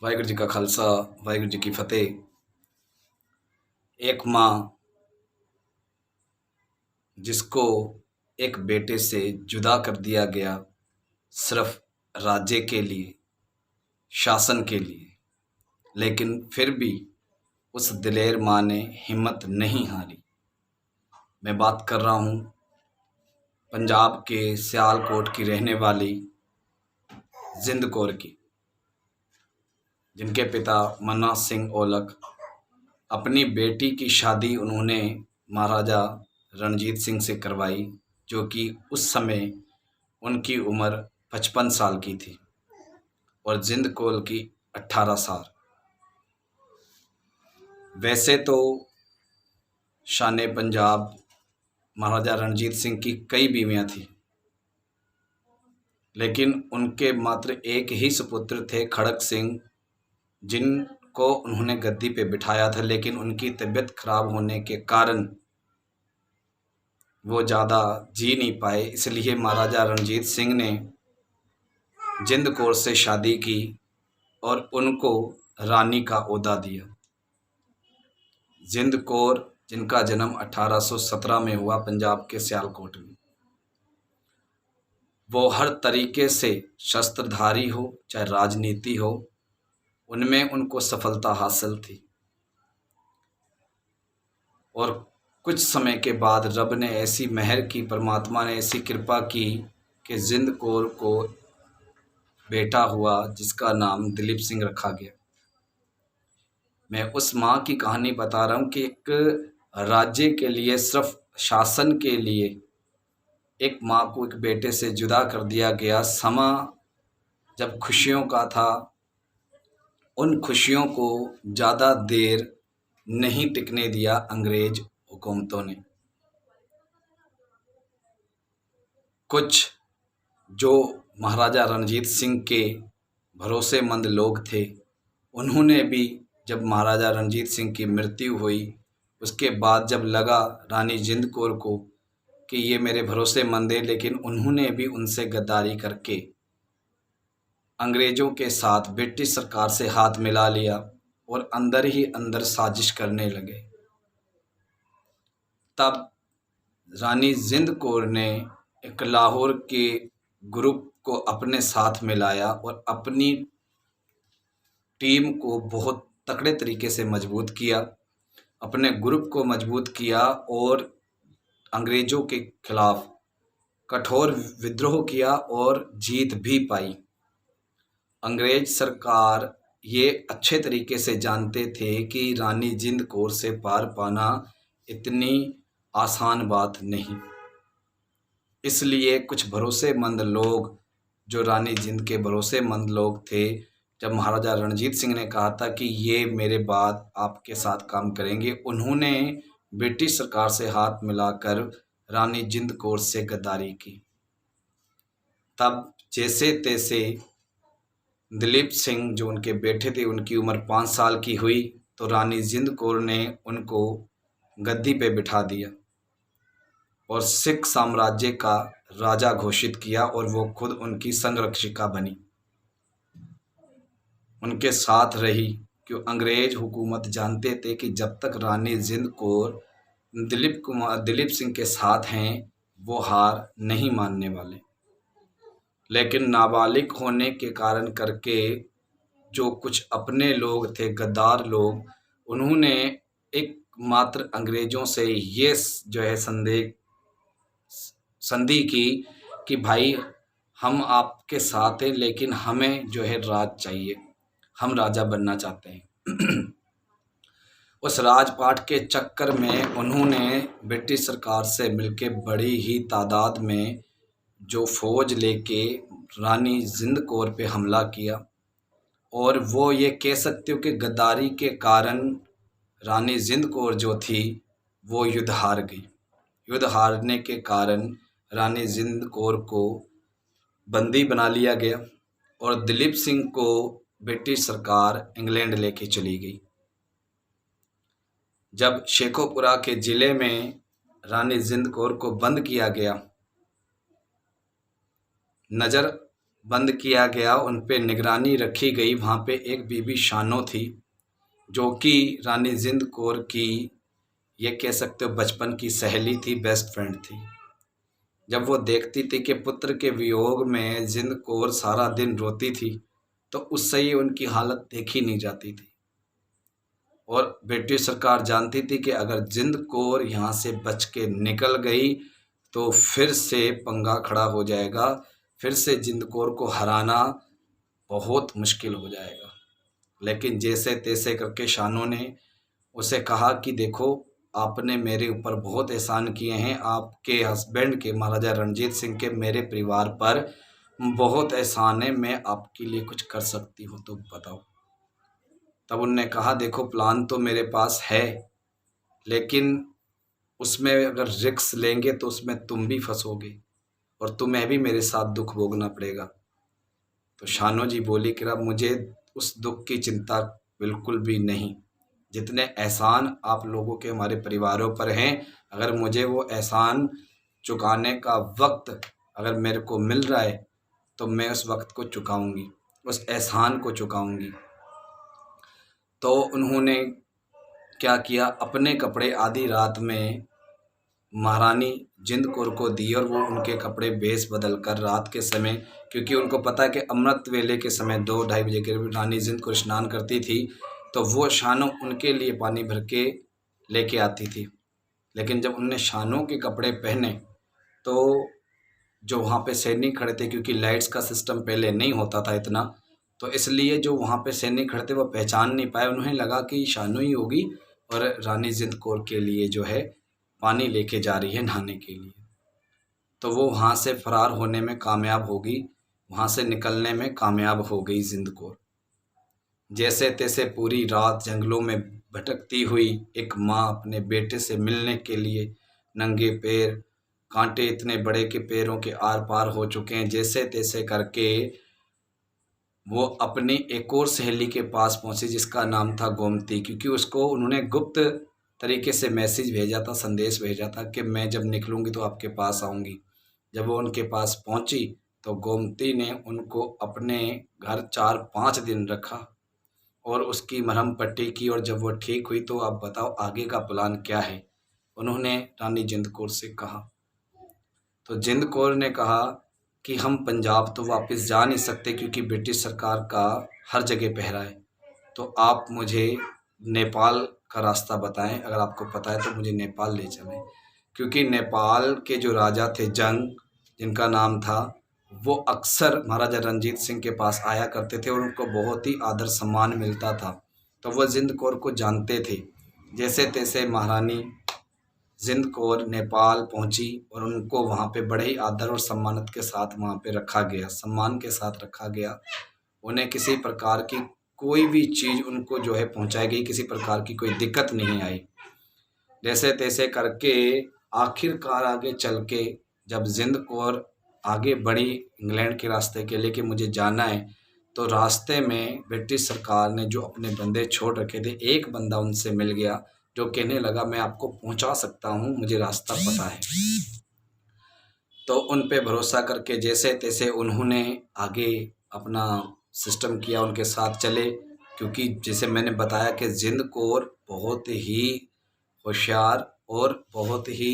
वाहिगुरू जी का खालसा वाहिगुरू जी की फतेह। एक माँ जिसको एक बेटे से जुदा कर दिया गया सिर्फ राज्य के लिए, शासन के लिए, लेकिन फिर भी उस दिलेर माँ ने हिम्मत नहीं हारी। मैं बात कर रहा हूँ पंजाब के सियालकोट की रहने वाली जिंद कौर की, जिनके पिता मन्ना सिंह ओलख। अपनी बेटी की शादी उन्होंने महाराजा रणजीत सिंह से करवाई, जो कि उस समय उनकी उम्र 55 साल की थी और जिंद कौर की 18 साल। वैसे तो शान पंजाब महाराजा रणजीत सिंह की कई बीवियां थी, लेकिन उनके मात्र एक ही सुपुत्र थे खड़क सिंह, जिनको उन्होंने गद्दी पे बिठाया था। लेकिन उनकी तबीयत खराब होने के कारण वो ज़्यादा जी नहीं पाए, इसलिए महाराजा रणजीत सिंह ने जिंद कौर से शादी की और उनको रानी का ओहदा दिया। जिंद कौर, जिनका जन्म 1817 में हुआ पंजाब के सियालकोट में, वो हर तरीके से शस्त्रधारी हो चाहे राजनीति हो, उनमें उनको सफलता हासिल थी। और कुछ समय के बाद रब ने ऐसी मेहर की, परमात्मा ने ऐसी कृपा की कि जिंद कौर को बेटा हुआ जिसका नाम दिलीप सिंह रखा गया। मैं उस माँ की कहानी बता रहा हूँ कि एक राज्य के लिए, सिर्फ शासन के लिए एक माँ को एक बेटे से जुदा कर दिया गया। समा जब खुशियों का था, उन खुशियों को ज़्यादा देर नहीं टिकने दिया अंग्रेज हुकूमतों ने। कुछ जो महाराजा रणजीत सिंह के भरोसेमंद लोग थे, उन्होंने भी, जब महाराजा रणजीत सिंह की मृत्यु हुई, उसके बाद जब लगा रानी जिंद कौर को कि ये मेरे भरोसेमंद है, लेकिन उन्होंने भी उनसे गद्दारी करके अंग्रेज़ों के साथ ब्रिटिश सरकार से हाथ मिला लिया और अंदर ही अंदर साजिश करने लगे। तब रानी जिंद कौर ने एक लाहौर के ग्रुप को अपने साथ मिलाया और अपनी टीम को बहुत तकड़े तरीके से मजबूत किया, अपने ग्रुप को मजबूत किया और अंग्रेज़ों के खिलाफ कठोर विद्रोह किया और जीत भी पाई। अंग्रेज सरकार ये अच्छे तरीके से जानते थे कि रानी जिंद कौर से पार पाना इतनी आसान बात नहीं, इसलिए कुछ भरोसेमंद लोग, जो रानी जिंद के भरोसेमंद लोग थे, जब महाराजा रणजीत सिंह ने कहा था कि ये मेरे बाद आपके साथ काम करेंगे, उन्होंने ब्रिटिश सरकार से हाथ मिलाकर रानी जिंद कौर से गद्दारी की। तब जैसे तैसे दिलीप सिंह, जो उनके बेटे थे, उनकी उम्र 5 साल की हुई तो रानी जिंद कौर ने उनको गद्दी पे बिठा दिया और सिख साम्राज्य का राजा घोषित किया और वो खुद उनकी संरक्षिका बनी, उनके साथ रही। क्यों? अंग्रेज हुकूमत जानते थे कि जब तक रानी जिंद कौर दिलीप सिंह के साथ हैं, वो हार नहीं मानने वाले। लेकिन नाबालिग होने के कारण करके जो कुछ अपने लोग थे, गद्दार लोग, उन्होंने एक मात्र अंग्रेज़ों से ये जो है संधि की कि भाई हम आपके साथ हैं, लेकिन हमें जो है राज चाहिए, हम राजा बनना चाहते हैं। उस राजपाट के चक्कर में उन्होंने ब्रिटिश सरकार से मिलके बड़ी ही तादाद में जो फौज लेके रानी जिंद कौर पे हमला किया और वो ये कह सकते हो कि गद्दारी के कारण रानी जिंद कौर जो थी वो युद्ध हार गई। युद्ध हारने के कारण रानी जिंद कौर को बंदी बना लिया गया और दिलीप सिंह को ब्रिटिश सरकार इंग्लैंड लेके चली गई। जब शेखोपुरा के ज़िले में रानी जिंद कौर को बंद किया गया, नज़र बंद किया गया, उन पे निगरानी रखी गई। वहाँ पे एक बीबी शानो थी जो कि रानी जिंद कौर की, ये कह सकते हो, बचपन की सहेली थी, बेस्ट फ्रेंड थी। जब वो देखती थी कि पुत्र के वियोग में जिंद कौर सारा दिन रोती थी, तो उससे ही उनकी हालत देखी नहीं जाती थी। और ब्रिटिश सरकार जानती थी कि अगर जिंद कौर यहाँ से बच के निकल गई तो फिर से पंगा खड़ा हो जाएगा, फिर से जिंद कौर को हराना बहुत मुश्किल हो जाएगा। लेकिन जैसे तैसे करके शानों ने उसे कहा कि देखो, आपने मेरे ऊपर बहुत एहसान किए हैं, आपके हस्बैंड के, महाराजा रणजीत सिंह के, मेरे परिवार पर बहुत एहसान है, मैं आपके लिए कुछ कर सकती हूँ तो बताओ। तब उनने कहा, देखो प्लान तो मेरे पास है, लेकिन उसमें अगर रिस्क लेंगे तो उसमें तुम भी फंसोगे और तुम्हें भी मेरे साथ दुख भोगना पड़ेगा। तो शानो जी बोली कि अब मुझे उस दुख की चिंता बिल्कुल भी नहीं, जितने एहसान आप लोगों के हमारे परिवारों पर हैं, अगर मुझे वो एहसान चुकाने का वक्त अगर मेरे को मिल रहा है तो मैं उस वक्त को चुकाऊंगी, उस एहसान को चुकाऊंगी। तो उन्होंने क्या किया, अपने कपड़े आधी रात में महारानी जिंद कौर को दिए और वो उनके कपड़े भेस बदल कर रात के समय, क्योंकि उनको पता है कि अमृत वेले के समय 2-2:30 बजे के रानी जिंद कौर स्नान करती थी, तो वो शानो उनके लिए पानी भर के लेके आती थी। लेकिन जब उनने शानों के कपड़े पहने तो जो वहाँ पे सैनिक खड़े थे, क्योंकि लाइट्स का सिस्टम पहले नहीं होता था इतना, तो इसलिए जो वहाँ पे सैनिक खड़े थे वो पहचान नहीं पाए। उन्हें लगा कि शानो ही होगी और रानी जिंद कौर के लिए जो है पानी लेके जा रही है नहाने के लिए। तो वो वहाँ से फरार होने में कामयाब होगी, वहाँ से निकलने में कामयाब हो गई जिंद कौर। जैसे तैसे पूरी रात जंगलों में भटकती हुई एक माँ अपने बेटे से मिलने के लिए, नंगे पैर, कांटे इतने बड़े के पैरों के आर पार हो चुके हैं, जैसे तैसे करके वो अपनी एक और सहेली के पास पहुंची जिसका नाम था गोमती, क्योंकि उसको उन्होंने गुप्त तरीके से मैसेज भेजा था, संदेश भेजा था कि मैं जब निकलूंगी तो आपके पास आऊंगी। जब वो उनके पास पहुंची तो गोमती ने उनको अपने घर 4-5 दिन रखा और उसकी मरहम पट्टी की, और जब वो ठीक हुई तो आप बताओ आगे का प्लान क्या है, उन्होंने रानी जिंद कौर से कहा। तो जिंद कौर ने कहा कि हम पंजाब तो वापस जा नहीं सकते क्योंकि ब्रिटिश सरकार का हर जगह पहरा है, तो आप मुझे नेपाल का रास्ता बताएं, अगर आपको पता है तो मुझे नेपाल ले चलें। क्योंकि नेपाल के जो राजा थे जंग, जिनका नाम था, वो अक्सर महाराजा रंजीत सिंह के पास आया करते थे और उनको बहुत ही आदर सम्मान मिलता था, तो वह जिंद कौर को जानते थे। जैसे तैसे महारानी जिंद कौर नेपाल पहुंची और उनको वहाँ पे बड़े ही आदर और सम्मानित के साथ वहाँ पे रखा गया, सम्मान के साथ रखा गया। उन्हें किसी प्रकार की कोई भी चीज़ उनको जो है पहुँचाई गई, किसी प्रकार की कोई दिक्कत नहीं आई। जैसे तैसे करके आखिरकार आगे चल के जब जिंद कौर आगे बढ़ी इंग्लैंड के रास्ते के लिए कि मुझे जाना है, तो रास्ते में ब्रिटिश सरकार ने जो अपने बंदे छोड़ रखे थे, एक बंदा उनसे मिल गया जो कहने लगा मैं आपको पहुंचा सकता हूं, मुझे रास्ता पता है। तो उन पे भरोसा करके जैसे तैसे उन्होंने आगे अपना सिस्टम किया, उनके साथ चले। क्योंकि जैसे मैंने बताया कि जिंद कौर बहुत ही होशियार और बहुत ही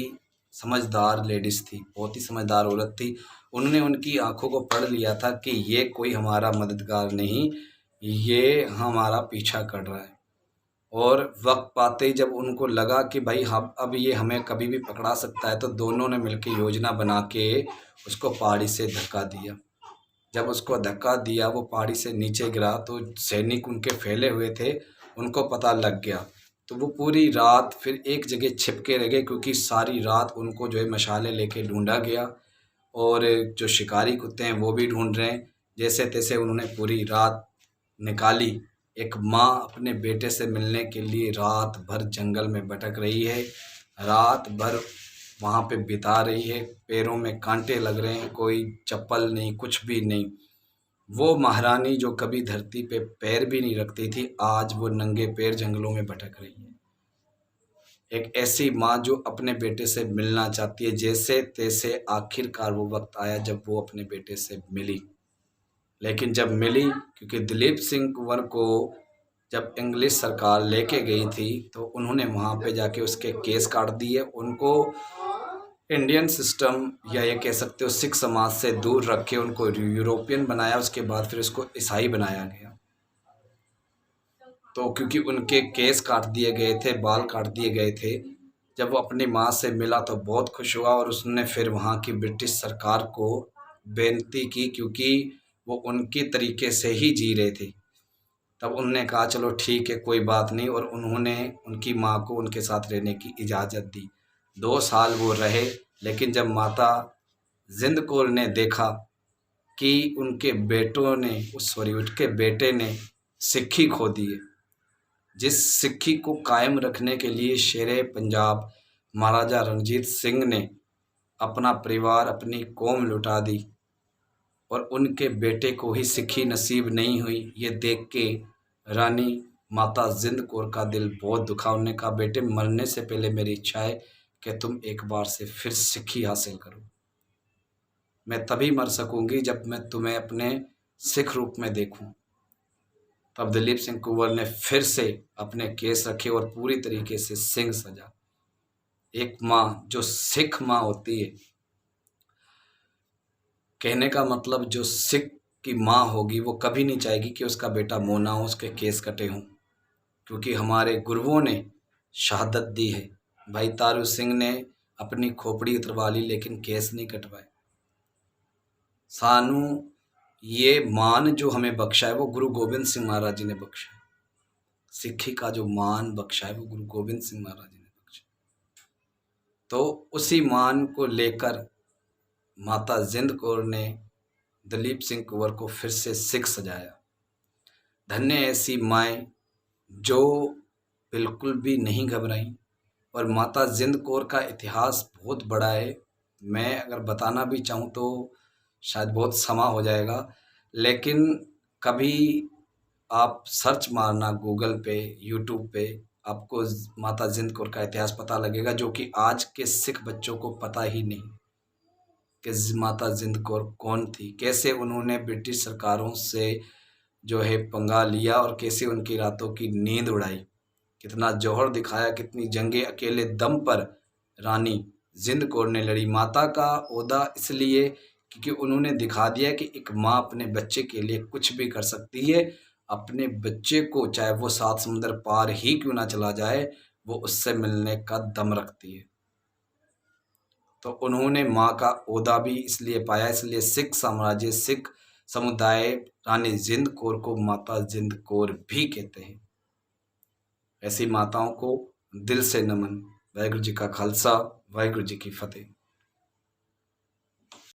समझदार लेडीज़ थी, बहुत ही समझदार औरत थी। उन्होंने उनकी आंखों को पढ़ लिया था कि ये कोई हमारा मददगार नहीं, ये हमारा पीछा कर रहा है। और वक्त पाते ही जब उनको लगा कि भाई हम अब ये हमें कभी भी पकड़ा सकता है, तो दोनों ने मिलकर योजना बना के उसको पहाड़ी से धक्का दिया। जब उसको धक्का दिया, वो पहाड़ी से नीचे गिरा, तो सैनिक उनके फैले हुए थे, उनको पता लग गया। तो वो पूरी रात फिर एक जगह छिप के रह गए, क्योंकि सारी रात उनको जो है मशाले लेके ढूंढा गया और जो शिकारी कुत्ते हैं वो भी ढूंढ रहे हैं। जैसे तैसे उन्होंने पूरी रात निकाली। एक माँ अपने बेटे से मिलने के लिए रात भर जंगल में भटक रही है, रात भर वहाँ पे बिता रही है, पैरों में कांटे लग रहे हैं, कोई चप्पल नहीं, कुछ भी नहीं। वो महारानी जो कभी धरती पे पैर भी नहीं रखती थी, आज वो नंगे पैर जंगलों में भटक रही है। एक ऐसी माँ जो अपने बेटे से मिलना चाहती है। जैसे तैसे आखिरकार वो वक्त आया जब वो अपने बेटे से मिली। लेकिन जब मिली, क्योंकि दिलीप सिंह कुंवर को जब इंग्लिश सरकार लेके गई थी तो उन्होंने वहाँ पे जाके उसके केस काट दिए। उनको इंडियन सिस्टम या ये कह सकते हो सिख समाज से दूर रख के उनको यूरोपियन बनाया। उसके बाद फिर उसको ईसाई बनाया गया। तो क्योंकि उनके केस काट दिए गए थे, बाल काट दिए गए थे, जब वो अपनी माँ से मिला तो बहुत खुश हुआ और उसने फिर वहाँ की ब्रिटिश सरकार को बेनती की, क्योंकि वो उनके तरीके से ही जी रहे थे। तब उन्होंने कहा चलो ठीक है, कोई बात नहीं, और उन्होंने उनकी माँ को उनके साथ रहने की इजाज़त दी। 2 साल वो रहे, लेकिन जब माता जिंद कौर ने देखा कि उनके बेटों ने उनके बेटे ने सिक्खी खो दी है, जिस सिक्खी को कायम रखने के लिए शेरे पंजाब महाराजा रणजीत सिंह ने अपना परिवार, अपनी कौम लुटा दी और उनके बेटे को ही सिक्खी नसीब नहीं हुई, ये देख के रानी माता जिंद कौर का दिल बहुत दुखा। उन्होंने कहा बेटे, मरने से पहले मेरी इच्छा है कि तुम एक बार से फिर सिक्खी हासिल करो। मैं तभी मर सकूंगी जब मैं तुम्हें अपने सिख रूप में देखूं। तब दिलीप सिंह कुंवर ने फिर से अपने केस रखे और पूरी तरीके से सिंह सजा। एक माँ जो सिख माँ होती है, कहने का मतलब जो सिख की माँ होगी वो कभी नहीं चाहेगी कि उसका बेटा मोना हो, उसके केस कटे हों, क्योंकि हमारे गुरुओं ने शहादत दी है। भाई तारू सिंह ने अपनी खोपड़ी उतरवा ली लेकिन केस नहीं कटवाए। सानू ये मान जो हमें बख्शा है वो गुरु गोबिंद सिंह महाराज जी ने बख्शा है। सिक्खी का जो मान बख्शा है वो गुरु गोबिंद सिंह महाराज जी ने बख्शा। तो उसी मान को लेकर माता जिंद कौर ने दिलीप सिंह कुंवर को फिर से सिख सजाया। धन्य ऐसी माएँ जो बिल्कुल भी नहीं घबराई। और माता जिंद कौर का इतिहास बहुत बड़ा है। मैं अगर बताना भी चाहूँ तो शायद बहुत समा हो जाएगा, लेकिन कभी आप सर्च मारना गूगल पे, यूट्यूब पे, आपको माता जिंद कौर का इतिहास पता लगेगा, जो कि आज के सिख बच्चों को पता ही नहीं कि माता जिंद कौर कौन थी, कैसे उन्होंने ब्रिटिश सरकारों से जो है पंगा लिया और कैसे उनकी रातों की नींद उड़ाई, कितना जौहर दिखाया, कितनी जंगें अकेले दम पर रानी जिंद कौर ने लड़ी। माता का ओहदा इसलिए क्योंकि उन्होंने दिखा दिया कि एक माँ अपने बच्चे के लिए कुछ भी कर सकती है। अपने बच्चे को चाहे वो 7 समुंदर पार ही क्यों ना चला जाए, वो उससे मिलने का दम रखती है। तो उन्होंने माँ का ओहदा भी इसलिए पाया, इसलिए सिख साम्राज्य, सिख समुदाय रानी जिंद कौर को माता जिंद कौर भी कहते हैं। ऐसी माताओं को दिल से नमन। वाहिगुरू जी का खालसा, वाहिगुरू जी की फतेह।